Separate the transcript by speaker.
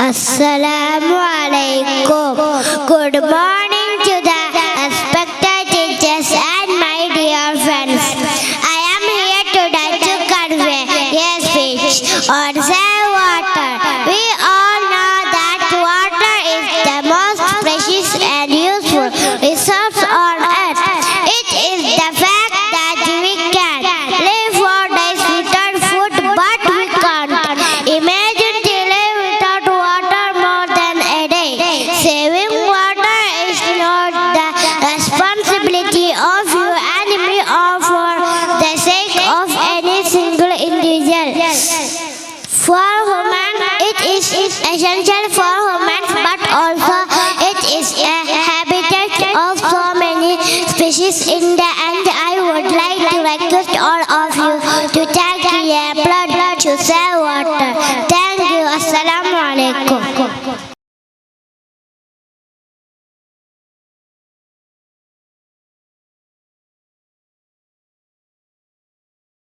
Speaker 1: Assalamu alaikum. Good morning to the respected teachers and my dear friends. I am here today to convey a speech on save water. We all know that water is the most precious and useful resource on earth. It is the fact that we can live for days without food, but we can't imagine to live without water more than a day. Saving water is not the responsibility of you and me or for the sake of any single individual. For humans, it is essential for humans, but also it is a habitat of so many species in the end. I would like to request all of you to take a blood to save water. Thank you. Assalamu alaikum.